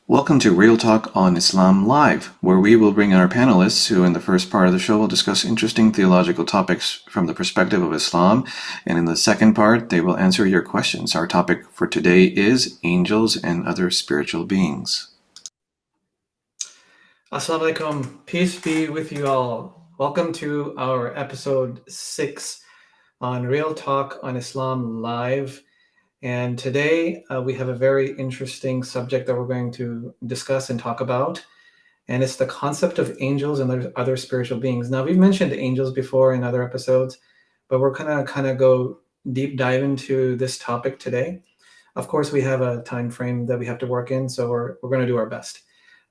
Welcome to Real Talk on Islam Live, where we will bring our panelists who, in the first part of the show, will discuss interesting theological topics from the perspective of Islam, and in the second part, they will answer your questions. Our topic for today is angels and other spiritual beings. Assalamu alaikum. Peace be with you all. Welcome to our episode 6 on Real Talk on Islam Live. And today we have a very interesting subject that we're going to discuss and talk about. And it's the concept of angels and other spiritual beings. Now, we've mentioned angels before in other episodes, but we're going to kind of go deep dive into this topic today. Of course, we have a time frame that we have to work in, so we're going to do our best.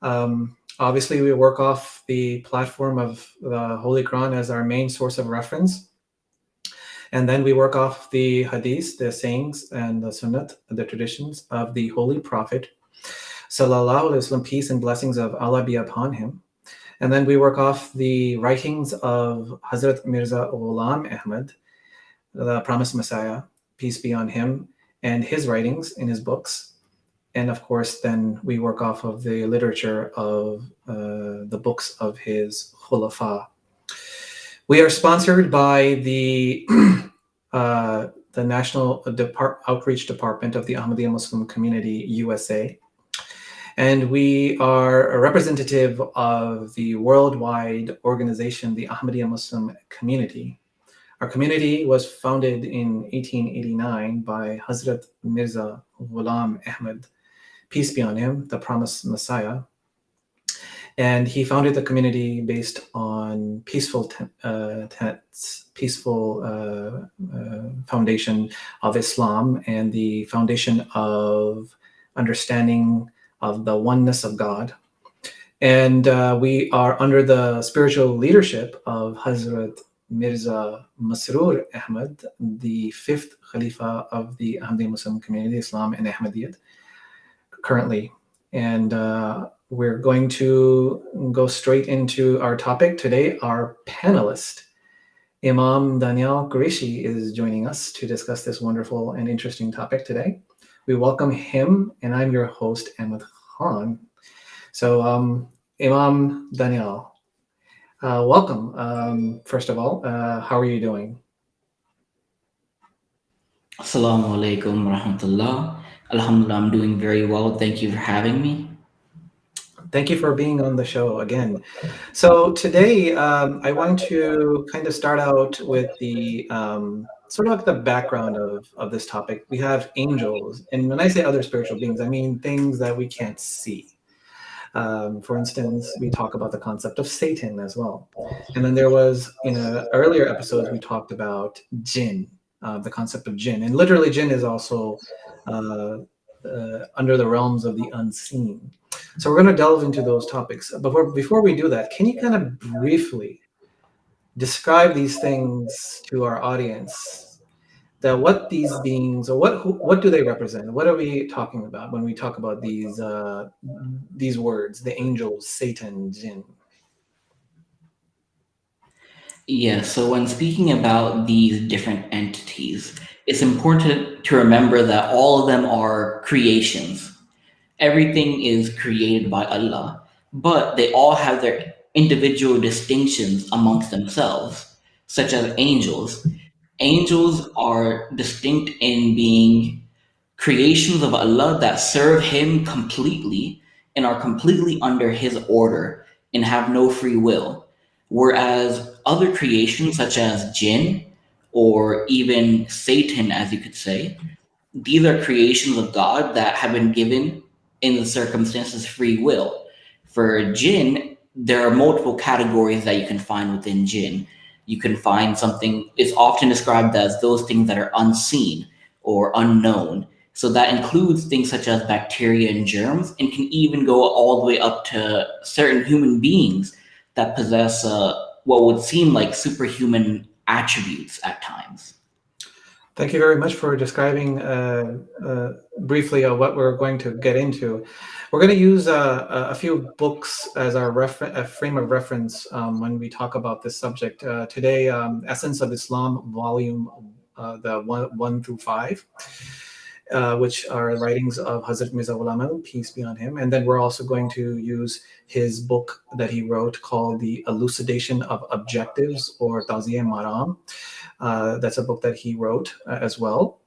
Obviously, we work off the platform of the Holy Quran as our main source of reference. And then we work off the hadith, the sayings, and the sunnat, the traditions of the Holy Prophet, Sallallahu Alaihi Wasallam, peace and blessings of Allah be upon him. And then we work off the writings of Hazrat Mirza Ghulam Ahmad, the promised Messiah, peace be on him, and his writings in his books. And of course, then we work off of the literature of the books of his Khulafa. We are sponsored by the National Outreach Department of the Ahmadiyya Muslim Community USA. And we are a representative of the worldwide organization, the Ahmadiyya Muslim Community. Our community was founded in 1889 by Hazrat Mirza Ghulam Ahmad, peace be on him, the promised Messiah. And he founded the community based on peaceful tenets, peaceful foundation of Islam, and the foundation of understanding of the oneness of God. And we are under the spiritual leadership of Hazrat Mirza Masroor Ahmad, the fifth Khalifa of the Ahmadiyya Muslim Community, Islam and Ahmadiyyat, currently. And we're going to go straight into our topic today. Our panelist, Imam Daniel Qureshi, is joining us to discuss this wonderful and interesting topic today. We welcome him, and I'm your host, Ahmed Khan. So, Imam Daniel, welcome. First of all, how are you doing? Assalamu alaikum rahmatullah. Alhamdulillah, I'm doing very well. Thank you for having me. Thank you for being on the show again. So today, I want to kind of start out with the sort of like the background of this topic. We have angels, and when I say other spiritual beings, I mean things that we can't see. For instance, we talk about the concept of Satan as well. And then there was, in earlier episodes, we talked about jinn, the concept of jinn. And literally, jinn is also under the realms of the unseen. So we're going to delve into those topics. But before we do that, can you kind of briefly describe these things to our audience? That what these beings, or what do they represent? What are we talking about when we talk about these words, the angels, Satan, jinn? Yeah, so when speaking about these different entities, it's important to remember that all of them are creations. Everything is created by Allah, but they all have their individual distinctions amongst themselves, such as angels. Angels are distinct in being creations of Allah that serve Him completely and are completely under His order and have no free will. Whereas other creations, such as jinn or even Satan, as you could say, these are creations of God that have been given in the circumstances free will. For jinn, there are multiple categories that you can find within jinn. You can find something, it's often described as those things that are unseen or unknown. So that includes things such as bacteria and germs, and can even go all the way up to certain human beings that possess what would seem like superhuman attributes at times. Thank you very much for describing briefly what we're going to get into. We're going to use a few books as our frame of reference when we talk about this subject. Today, Essence of Islam, volume the 1 through 5. which are writings of Hazrat Mirza Ghulam Ahmad, peace be on him. And then we're also going to use his book that he wrote called The Elucidation of Objectives, or Tawzieh Maram. That's a book that he wrote as well.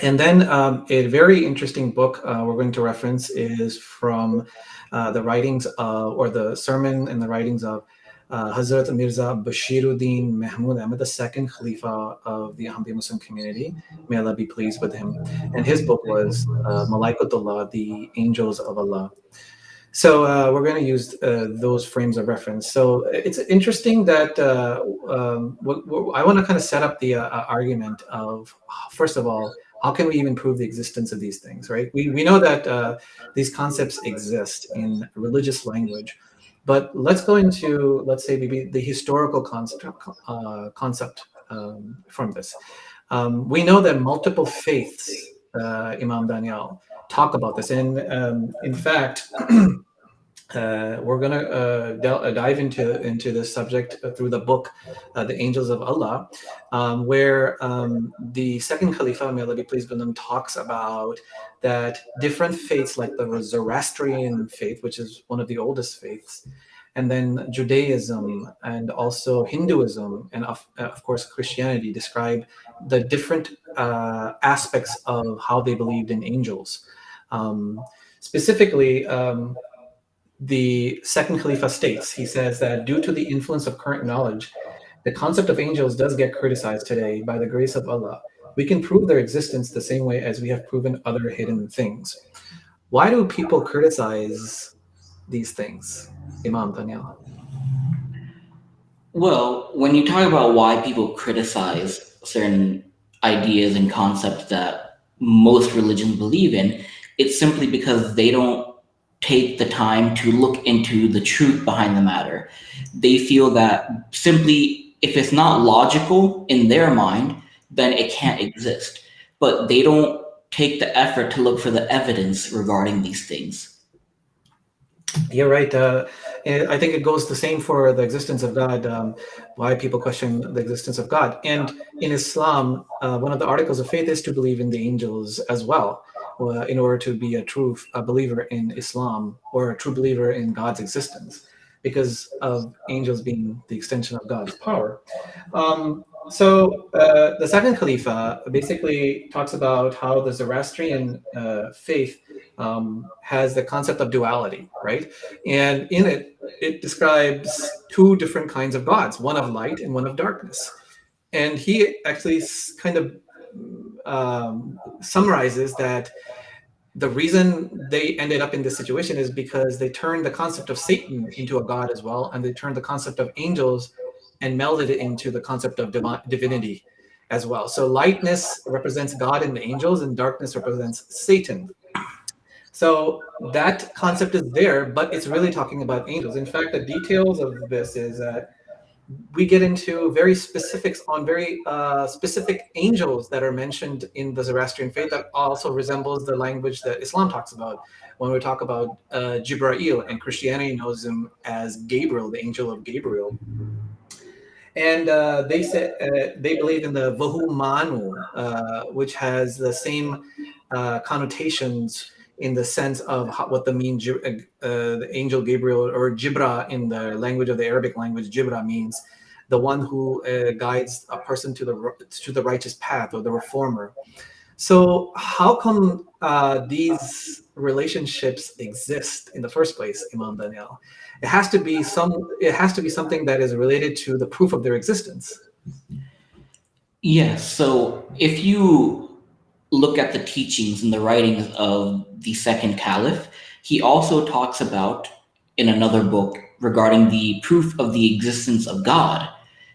And then a very interesting book we're going to reference is from the writings of, or the sermon and the writings of Hazrat Mirza Bashiruddin Mahmud Ahmad, the second Khalifa of the Ahmadiyya Muslim community. May Allah be pleased with him. And his book was Malaikatullah, the Angels of Allah. So we're going to use those frames of reference. So it's interesting that I want to kind of set up the argument of, first of all, how can we even prove the existence of these things, right? We know that these concepts exist in religious language, but let's go into, let's say, maybe the historical concept from this. We know that multiple faiths, Imam Daniel, talk about this. And in fact, we're going to dive into this subject through the book, The Angels of Allah, where the second Khalifa, may Allah be pleased with him, talks about that different faiths, like the Zoroastrian faith, which is one of the oldest faiths, and then Judaism and also Hinduism, and of course Christianity, describe the different aspects of how they believed in angels. Specifically, the second Khalifa states, he says that due to the influence of current knowledge, the concept of angels does get criticized today by the grace of Allah. We can prove their existence the same way as we have proven other hidden things. Why do people criticize these things, Imam Daniel? Well, when you talk about why people criticize certain ideas and concepts that most religions believe in, it's simply because they don't take the time to look into the truth behind the matter. They feel that simply, if it's not logical in their mind, then it can't exist. But they don't take the effort to look for the evidence regarding these things. You're right. I think it goes the same for the existence of God, why people question the existence of God. And in Islam, one of the articles of faith is to believe in the angels as well, in order to be a believer in Islam, or a true believer in God's existence, because of angels being the extension of God's power. So the second Khalifa basically talks about how the Zoroastrian faith has the concept of duality, right? And in it, it describes two different kinds of gods, one of light and one of darkness. And he actually kind of summarizes that the reason they ended up in this situation is because they turned the concept of Satan into a god as well, and they turned the concept of angels and melded it into the concept of divinity as well. So lightness represents God and the angels, and darkness represents Satan. So that concept is there, but it's really talking about angels. In fact, the details of this is that we get into very specifics on very specific angels that are mentioned in the Zoroastrian faith that also resembles the language that Islam talks about when we talk about Jibra'il, and Christianity knows him as Gabriel, the angel of Gabriel. And they say they believe in the Vahu Manu, which has the same connotations in the sense of what the angel Gabriel, or Jibra in the language of the Arabic language, Jibra means the one who guides a person to the righteous path, or the reformer. So how come these relationships exist in the first place, Imam Daniel? It has to be something that is related to the proof of their existence. Yes. So if you look at the teachings and the writings of the second caliph, he also talks about, in another book, regarding the proof of the existence of God.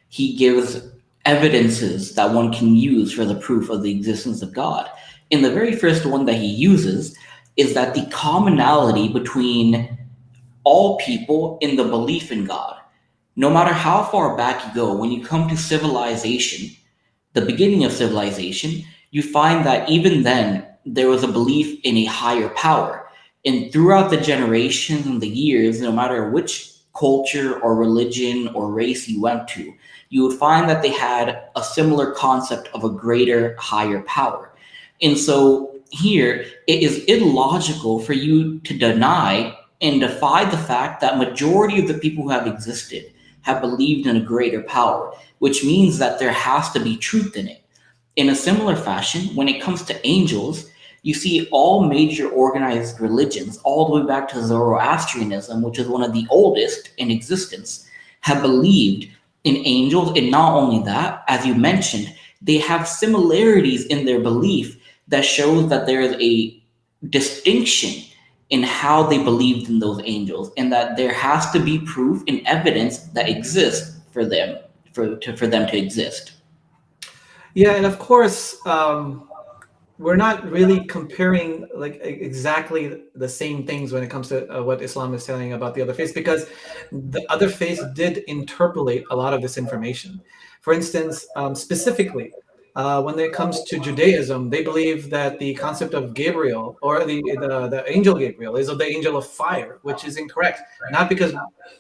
He gives evidences that one can use for the proof of the existence of God. And the very first one that he uses is that the commonality between all people in the belief in God, no matter how far back you go, when you come to civilization, the beginning of civilization, you find that even then there was a belief in a higher power. And throughout the generations and the years, no matter which culture or religion or race you went to, you would find that they had a similar concept of a greater, higher power. And so here, it is illogical for you to deny and defy the fact that majority of the people who have existed have believed in a greater power, which means that there has to be truth in it. In a similar fashion, when it comes to angels, you see all major organized religions, all the way back to Zoroastrianism, which is one of the oldest in existence, have believed in angels. And not only that, as you mentioned, they have similarities in their belief that shows that there is a distinction in how they believed in those angels, and that there has to be proof and evidence that exists for them to exist. Yeah, and of course, we're not really comparing like exactly the same things when it comes to what Islam is telling about the other faiths, because the other faiths did interpolate a lot of this information. For instance, specifically, when it comes to Judaism, they believe that the concept of Gabriel, or the angel Gabriel, is of the angel of fire, which is incorrect. Not because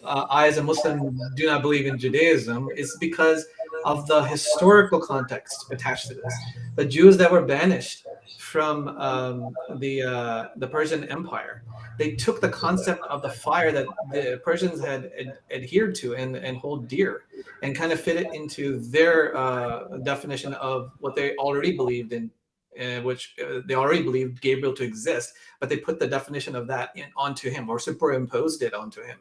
I, as a Muslim, do not believe in Judaism. It's because of the historical context attached to this. The Jews that were banished from the Persian Empire, they took the concept of the fire that the Persians had adhered to and hold dear, and kind of fit it into their definition of what they already believed in, which they already believed Gabriel to exist, but they put the definition of that onto him, or superimposed it onto him.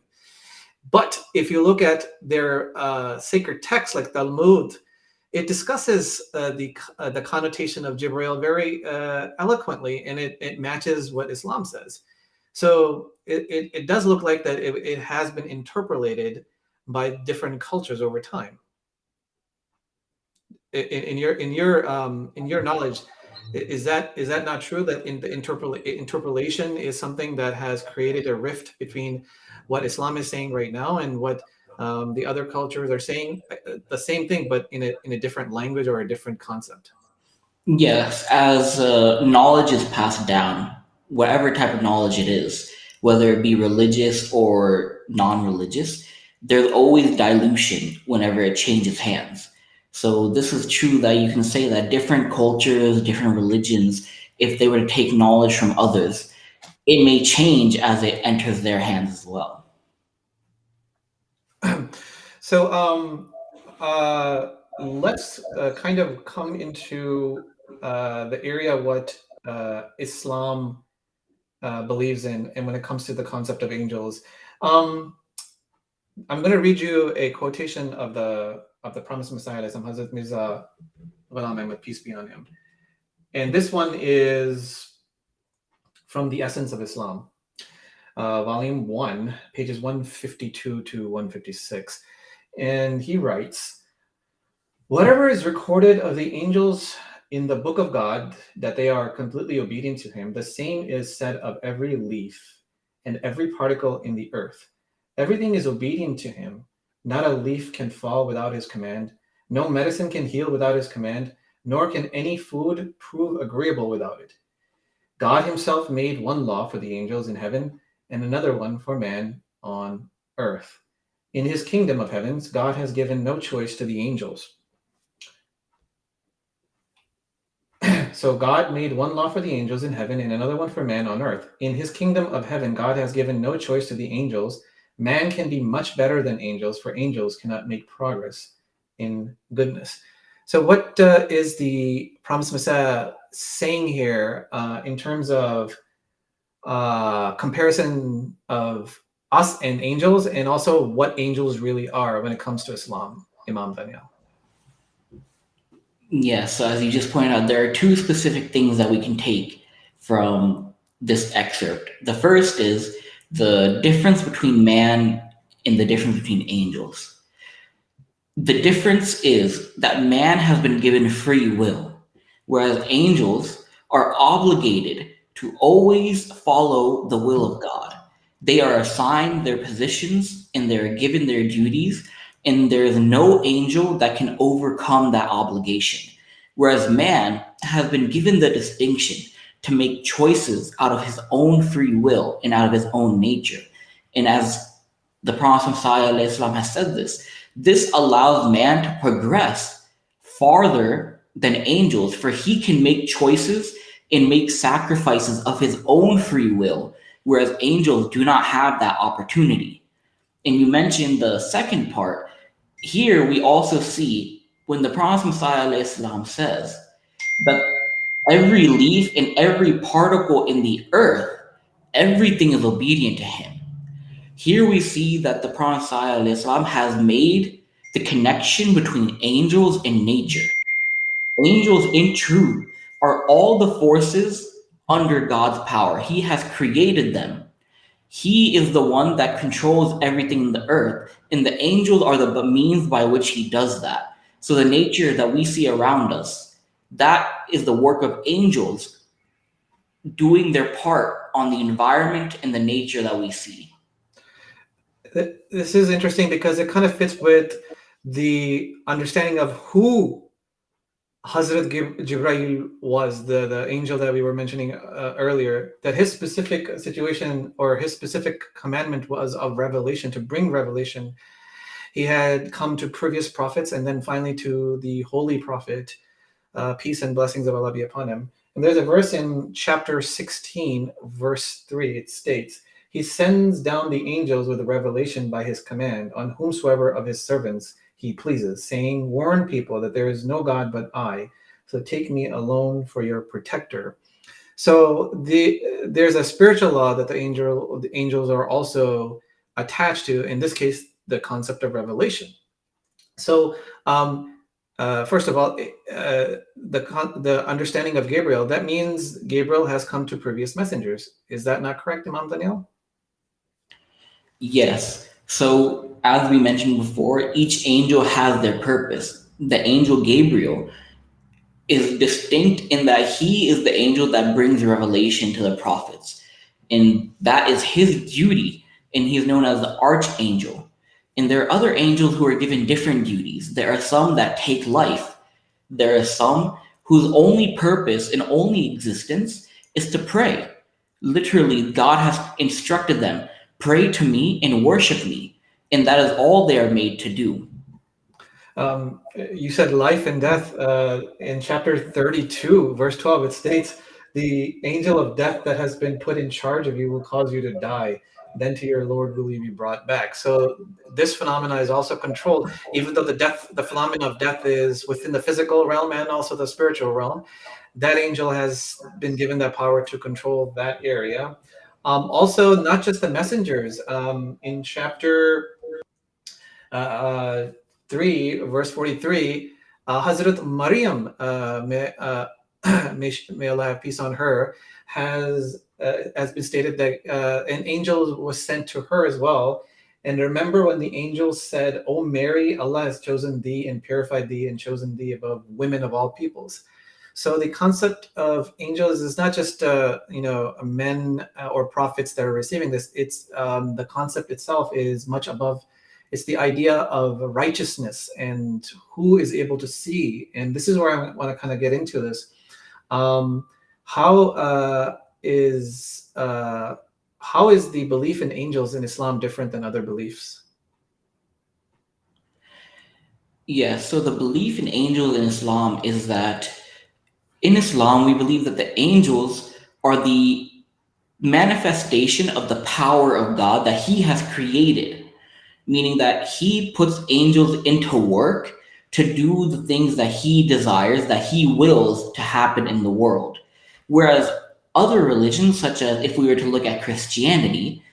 But if you look at their sacred texts like Talmud, it discusses the connotation of Jibreel very eloquently, and it matches what Islam says. So it does look like that it has been interpolated by different cultures over time. In your knowledge, is that not true, that in the interpolation is something that has created a rift between what Islam is saying right now and what the other cultures are saying, the same thing but in a different language or a different concept? Yes, as knowledge is passed down, whatever type of knowledge it is, whether it be religious or non-religious, there's always dilution whenever it changes hands. So this is true that you can say that different cultures, different religions, if they were to take knowledge from others, it may change as it enters their hands as well. So let's kind of come into the area what Islam believes in, and when it comes to the concept of angels. I'm going to read you a quotation of the promised Messiah, Hazrat Mirza Ghulam Ahmad, peace be on him. And this one is from The Essence of Islam, volume 1, pages 152 to 156. And he writes, "Whatever is recorded of the angels in the book of God, that they are completely obedient to him, the same is said of every leaf and every particle in the earth. Everything is obedient to him. Not a leaf can fall without his command. No medicine can heal without his command, nor can any food prove agreeable without it. God himself made one law for the angels in heaven and another one for man on earth. In his kingdom of heavens, God has given no choice to the angels." So God made one law for the angels in heaven and another one for man on earth. In his kingdom of heaven, God has given no choice to the angels. Man can be much better than angels, for angels cannot make progress in goodness. So what is the promised Messiah saying here in terms of comparison of us and angels, and also what angels really are when it comes to Islam, Imam Daniel? Yes, so as you just pointed out, there are two specific things that we can take from this excerpt. The first is the difference between man and the difference between angels. The difference is that man has been given free will, whereas angels are obligated to always follow the will of God. They are assigned their positions and they're given their duties, and there is no angel that can overcome that obligation. Whereas man has been given the distinction to make choices out of his own free will and out of his own nature. And as the Prophet Messiah has said this allows man to progress farther than angels, for he can make choices and make sacrifices of his own free will, whereas angels do not have that opportunity. And you mentioned the second part. Here we also see when the Prophet Messiah ﷺ says that every leaf and every particle in the earth, everything is obedient to him. Here we see that the Prophet Messiah ﷺ has made the connection between angels and nature. Angels, in truth, are all the forces under God's power. He has created them. He is the one that controls everything in the earth, and the angels are the means by which he does that. So the nature that we see around us, that is the work of angels doing their part on the environment and the nature that we see. This is interesting because it kind of fits with the understanding of who Hazrat Jibreel was, the angel that we were mentioning earlier, that his specific situation or his specific commandment was of revelation, to bring revelation. He had come to previous prophets and then finally to the holy prophet, peace and blessings of Allah be upon him. And there's a verse in chapter 16, verse 3, it states, he sends down the angels with a revelation by his command on whomsoever of his servants he pleases, saying, warn people that there is no God but I, so take me alone for your protector. So there's a spiritual law that the angels are also attached to, in this case, the concept of revelation. So first of all, the understanding of Gabriel, that means Gabriel has come to previous messengers. Is that not correct, Imam Daniel? Yes. So as we mentioned before, each angel has their purpose. The angel Gabriel is distinct in that he is the angel that brings revelation to the prophets. And that is his duty. And he is known as the archangel. And there are other angels who are given different duties. There are some that take life. There are some whose only purpose and only existence is to pray. Literally, God has instructed them, pray to me and worship me. And that is all they are made to do. You said life and death. In chapter 32, verse 12, it states, the angel of death that has been put in charge of you will cause you to die. Then to your Lord will you be brought back. So this phenomena is also controlled, even though the phenomena of death is within the physical realm and also the spiritual realm. That angel has been given that power to control that area. Also, not just the messengers. In chapter 3, verse 43, Hazrat Maryam, may Allah have peace on her, has been stated that an angel was sent to her as well. And remember when the angel said, "O Mary, Allah has chosen thee and purified thee and chosen thee above women of all peoples." So the concept of angels is not just men or prophets that are receiving this. It's the concept itself is much above. It's the idea of righteousness and who is able to see. And this is where I want to kind of get into this. How is the belief in angels in Islam different than other beliefs? Yeah, so the belief in angels in Islam is that in Islam, we believe that the angels are the manifestation of the power of God that he has created, meaning that he puts angels into work to do the things that he desires, that he wills to happen in the world. Whereas other religions, such as if we were to look at Christianity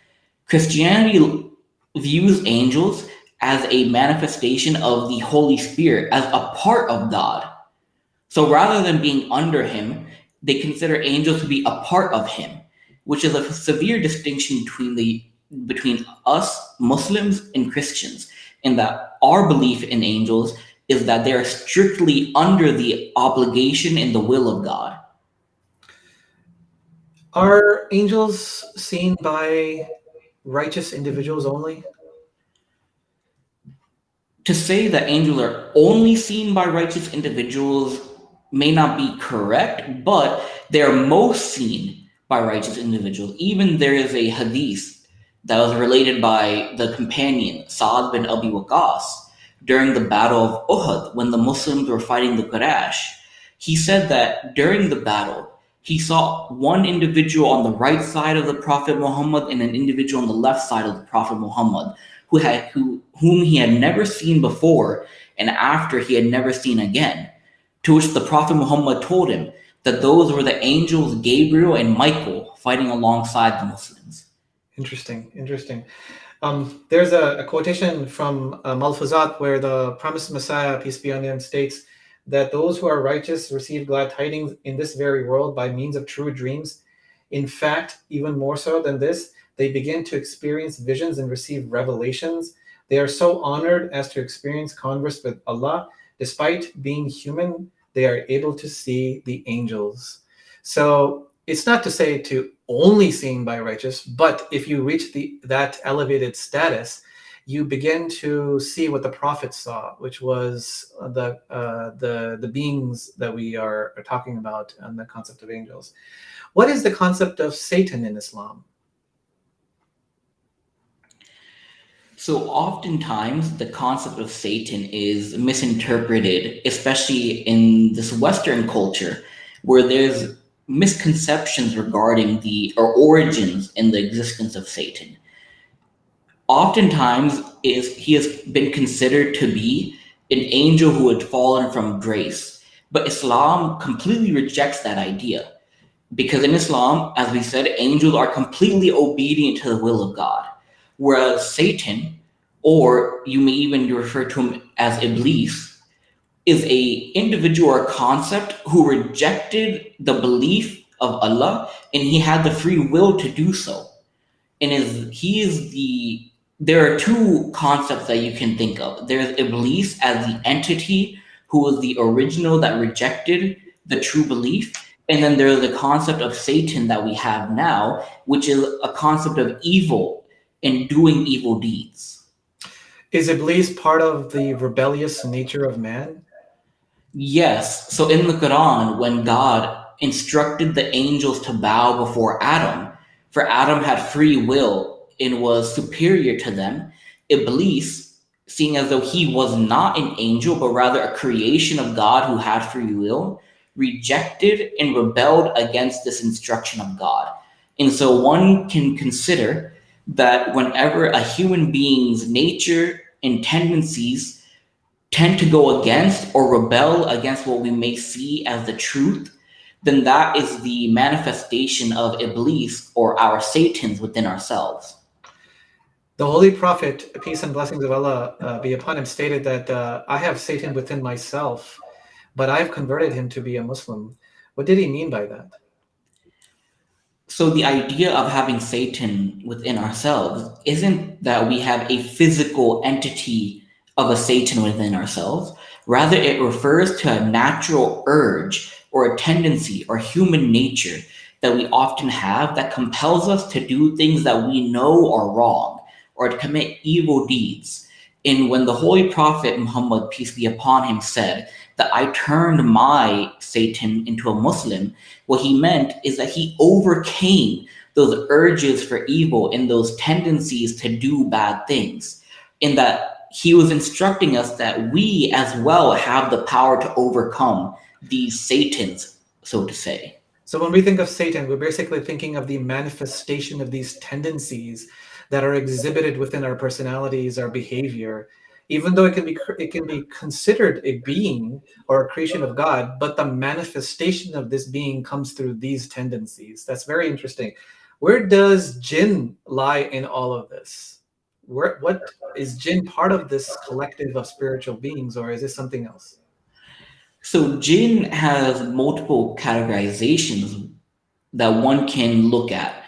views angels as a manifestation of the Holy Spirit, as a part of God. So rather than being under him, they consider angels to be a part of him, which is a severe distinction between us Muslims and Christians, in that our belief in angels is that they are strictly under the obligation and the will of God. Are angels seen by righteous individuals only? To say that angels are only seen by righteous individuals may not be correct, but they are most seen by righteous individuals. Even there is a hadith that was related by the companion Sa'ad bin Abi Waqqas during the battle of Uhud when the Muslims were fighting the Quraysh. He said that during the battle, He saw one individual on the right side of the Prophet Muhammad and an individual on the left side of the Prophet Muhammad whom he had never seen before and after he had never seen again. To which the Prophet Muhammad told him that those were the angels Gabriel and Michael fighting alongside the Muslims. Interesting. There's a quotation from Malfuzat where the promised Messiah, peace be on him, states that those who are righteous receive glad tidings in this very world by means of true dreams. In fact, even more so than this, they begin to experience visions and receive revelations. They are so honored as to experience converse with Allah. Despite being human, they are able to see the angels. So it's not to say to only seen by righteous, but if you reach that elevated status, you begin to see what the prophets saw, which was the beings that we are talking about and the concept of angels. What is the concept of Satan in Islam? So oftentimes the concept of Satan is misinterpreted, especially in this Western culture, where there's misconceptions regarding the origins and the existence of Satan. Oftentimes he has been considered to be an angel who had fallen from grace, but Islam completely rejects that idea. Because in Islam, as we said, angels are completely obedient to the will of God. Whereas Satan, or you may even refer to him as Iblis, is a individual or concept who rejected the belief of Allah, and he had the free will to do so. And there are two concepts that you can think of. There's Iblis as the entity who was the original that rejected the true belief. And then there's the concept of Satan that we have now, which is a concept of evil and doing evil deeds. Is Iblis part of the rebellious nature of man? Yes. So in the Quran, when God instructed the angels to bow before Adam, for Adam had free will and was superior to them, Iblis, seeing as though he was not an angel, but rather a creation of God who had free will, rejected and rebelled against this instruction of God. And so one can consider that whenever a human being's nature and tendencies tend to go against or rebel against what we may see as the truth, then that is the manifestation of Iblis or our Satans within ourselves. The Holy Prophet, peace and blessings of Allah be upon him, stated that I have Satan within myself, but I've converted him to be a Muslim. What did he mean by that? So the idea of having Satan within ourselves isn't that we have a physical entity of a Satan within ourselves. Rather, it refers to a natural urge or a tendency or human nature that we often have that compels us to do things that we know are wrong or to commit evil deeds. And when the Holy Prophet Muhammad, peace be upon him, said that I turned my Satan into a Muslim, what he meant is that he overcame those urges for evil and those tendencies to do bad things. In that he was instructing us that we as well have the power to overcome these Satans, so to say. So when we think of Satan, we're basically thinking of the manifestation of these tendencies that are exhibited within our personalities, our behavior, even though it can be considered a being or a creation of God, but the manifestation of this being comes through these tendencies. That's very interesting. Where does jinn lie in all of this? What is jinn part of this collective of spiritual beings, or is this something else? So jinn has multiple categorizations that one can look at.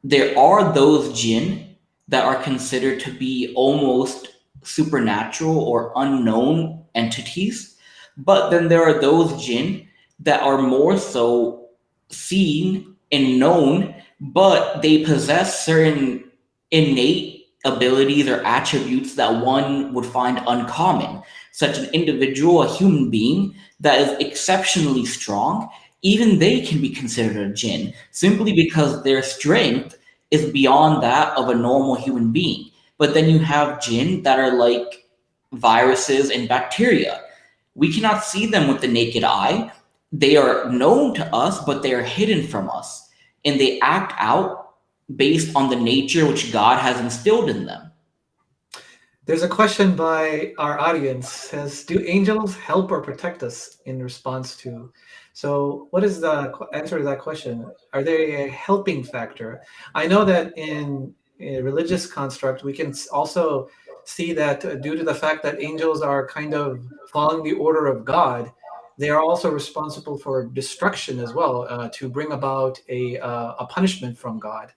There are those jinn that are considered to be almost supernatural or unknown entities, but then there are those jinn that are more so seen and known, but they possess certain innate abilities or attributes that one would find uncommon. Such an individual, a human being that is exceptionally strong, even they can be considered a jinn simply because their strength is beyond that of a normal human being. But then you have jinn that are like viruses and bacteria. We cannot see them with the naked eye, they are known to us, but they are hidden from us, and they act out based on the nature which God has instilled in them. There's a question by our audience. Says, do angels help or protect us in response to? So what is the answer to that question? Are they a helping factor? I know that in a religious construct, we can also see that due to the fact that angels are kind of following the order of God, they are also responsible for destruction as well, to bring about a punishment from God.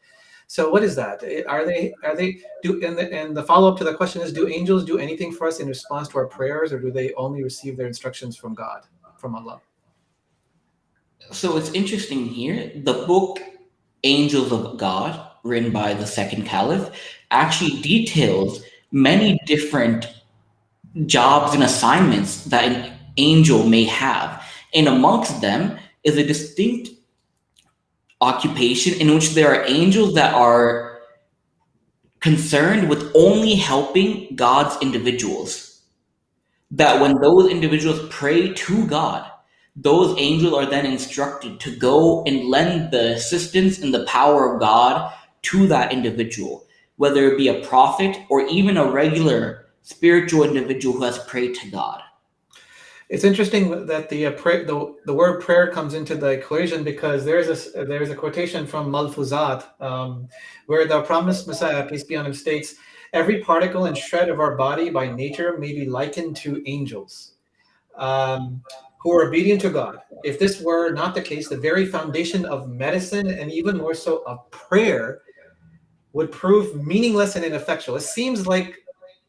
So what is that? Are they do and the follow-up to the question is, do angels do anything for us in response to our prayers, or do they only receive their instructions from God, from Allah? So it's interesting here. The book Angels of God, written by the second caliph, actually details many different jobs and assignments that an angel may have. And amongst them is a distinct occupation in which there are angels that are concerned with only helping God's individuals. That when those individuals pray to God, those angels are then instructed to go and lend the assistance and the power of God to that individual, whether it be a prophet or even a regular spiritual individual who has prayed to God. It's interesting that the word prayer comes into the equation, because there's a quotation from Malfuzat, where the promised Messiah, peace be on him, states, "Every particle and shred of our body by nature may be likened to angels, who are obedient to God. If this were not the case, the very foundation of medicine, and even more so of prayer, would prove meaningless and ineffectual." It seems like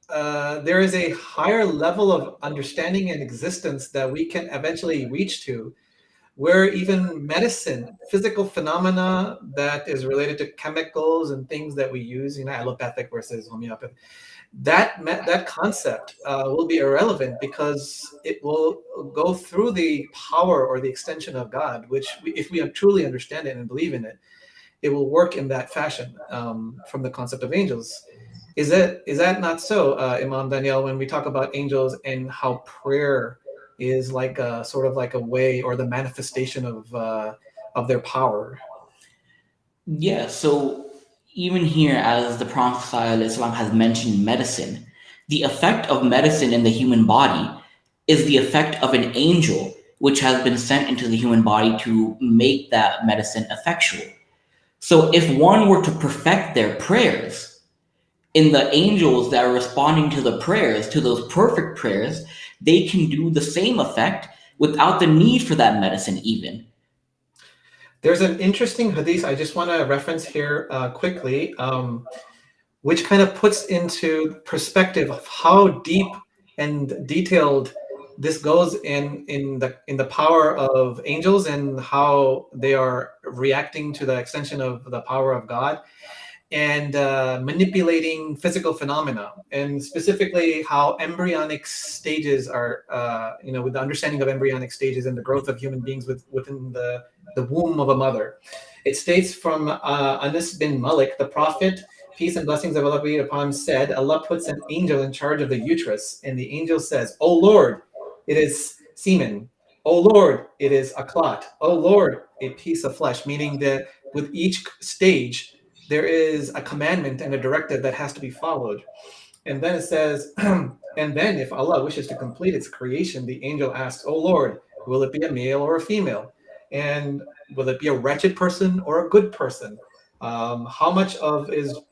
there is a higher level of understanding and existence that we can eventually reach to, where even medicine, physical phenomena that is related to chemicals and things that we use, allopathic versus homeopathic, that concept will be irrelevant, because it will go through the power or the extension of God, which if we truly understand it and believe in it, it will work in that fashion, from the concept of angels. Is that not so, Imam Daniel, when we talk about angels and how prayer is like a sort of like a way or the manifestation of their power? Yeah, so even here, as the Prophet ﷺ has mentioned medicine, the effect of medicine in the human body is the effect of an angel which has been sent into the human body to make that medicine effectual. So if one were to perfect their prayers, in the angels that are responding to the prayers, to those perfect prayers, they can do the same effect without the need for that medicine even. There's an interesting hadith I just want to reference here quickly, which kind of puts into perspective of how deep and detailed this goes in the power of angels, and how they are reacting to the extension of the power of God, and manipulating physical phenomena, and specifically how embryonic stages are, with the understanding of embryonic stages and the growth of human beings within the womb of a mother. It states from Anas bin Malik, the Prophet, peace and blessings of Allah be upon him, said, Allah puts an angel in charge of the uterus, and the angel says, "Oh Lord, it is semen. Oh Lord, it is a clot. Oh Lord, a piece of flesh," meaning that with each stage, there is a commandment and a directive that has to be followed. And then it says, and then if Allah wishes to complete its creation, the angel asks, "Oh Lord, will it be a male or a female? And will it be a wretched person or a good person? How much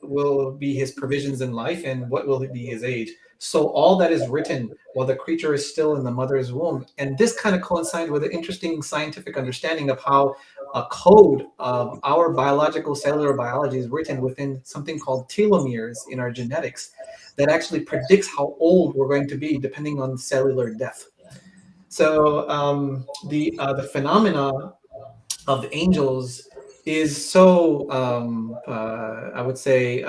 will be his provisions in life, and what will be his age?" So all that is written while the creature is still in the mother's womb. And this kind of coincides with an interesting scientific understanding of how a code of our biological cellular biology is written within something called telomeres in our genetics, that actually predicts how old we're going to be depending on cellular death. So the phenomena of angels is so, I would say,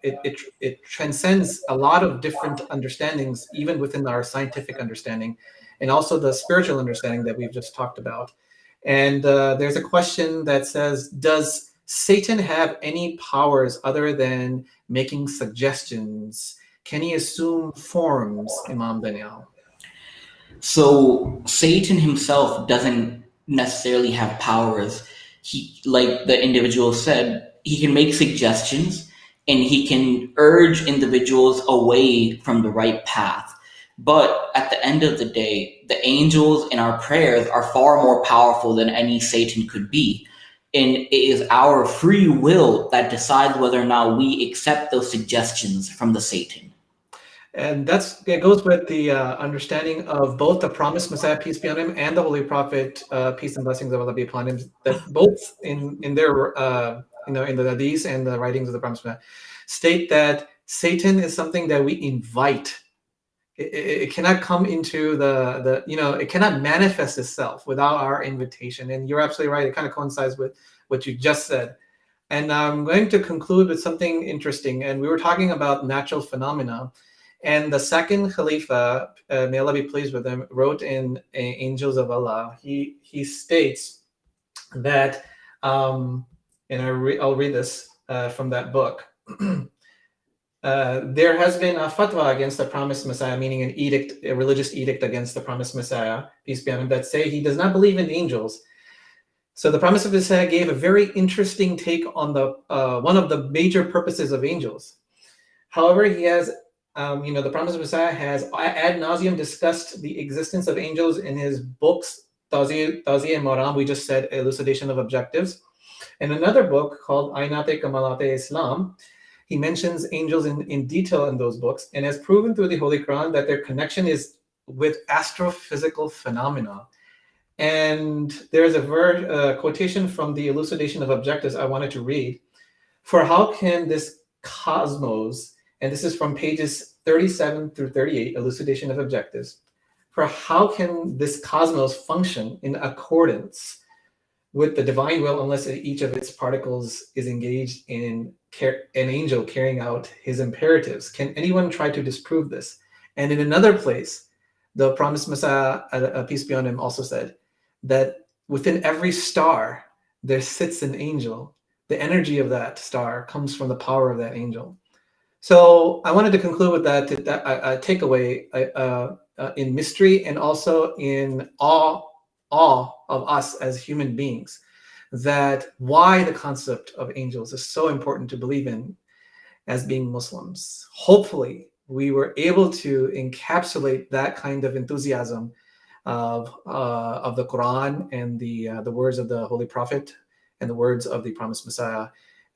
it transcends a lot of different understandings, even within our scientific understanding, and also the spiritual understanding that we've just talked about. And there's a question that says, does Satan have any powers other than making suggestions? Can he assume forms, Imam Daniel? So Satan himself doesn't necessarily have powers. He, like the individual said, he can make suggestions and he can urge individuals away from the right path. But at the end of the day, the angels in our prayers are far more powerful than any Satan could be. And it is our free will that decides whether or not we accept those suggestions from the Satan. And it goes with the understanding of both the promised Messiah, peace be on him, and the Holy Prophet, peace and blessings of Allah be upon him. That both in their in the hadiths and the writings of the promised Messiah state that Satan is something that we invite. It cannot come into it cannot manifest itself without our invitation. And you're absolutely right. It kind of coincides with what you just said. And I'm going to conclude with something interesting. And we were talking about natural phenomena. And the second Khalifa, may Allah be pleased with him, wrote in Angels of Allah. He states that, and I'll read this from that book. There has been a fatwa against the promised Messiah, meaning an edict, a religious edict against the promised Messiah, peace be on him, that say he does not believe in angels. So the promised Messiah gave a very interesting take on the one of the major purposes of angels. However, he has, the promised Messiah has ad nauseum discussed the existence of angels in his books, Tawzi and Maram, we just said, Elucidation of Objectives. In another book called Aynate Kamalate Islam, he mentions angels in detail in those books and has proven through the Holy Quran that their connection is with astrophysical phenomena. And there's a quotation from the Elucidation of Objectives I wanted to read. For how can this cosmos, and this is from pages 37 through 38, Elucidation of Objectives, for how can this cosmos function in accordance with the divine will unless each of its particles is engaged in an angel carrying out his imperatives? Can anyone try to disprove this? And in another place, the promised Messiah, peace be on him, also said that within every star there sits an angel. The energy of that star comes from the power of that angel. So I wanted to conclude with that takeaway in mystery and also in awe of us as human beings, that why the concept of angels is so important to believe in as being Muslims. Hopefully, we were able to encapsulate that kind of enthusiasm of the Quran and the words of the Holy Prophet and the words of the promised Messiah.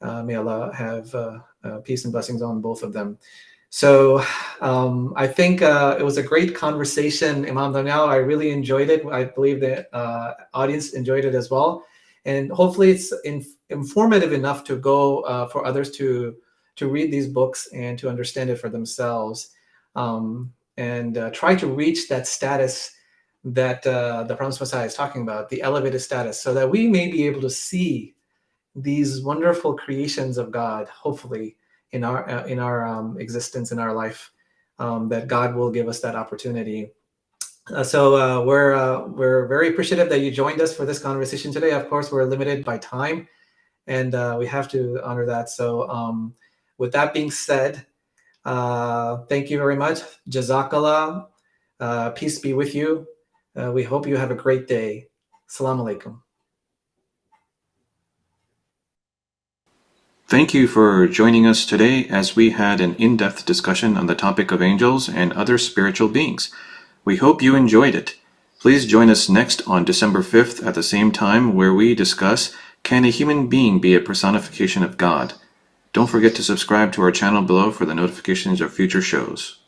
May Allah have peace and blessings on both of them. So I think it was a great conversation, Imam Daniel. I really enjoyed it. I believe the audience enjoyed it as well. And hopefully it's informative enough to go for others to read these books and to understand it for themselves, and try to reach that status that the promised Messiah is talking about, the elevated status, so that we may be able to see these wonderful creations of God, hopefully, in our existence, in our life, that God will give us that opportunity. So we're very appreciative that you joined us for this conversation today. Of course, we're limited by time, and we have to honor that. So with that being said, thank you very much. Jazakallah. Peace be with you. We hope you have a great day. Assalamu alaikum. Thank you for joining us today as we had an in-depth discussion on the topic of angels and other spiritual beings. We hope you enjoyed it. Please join us next on December 5th at the same time, where we discuss, can a human being be a personification of God? Don't forget to subscribe to our channel below for the notifications of future shows.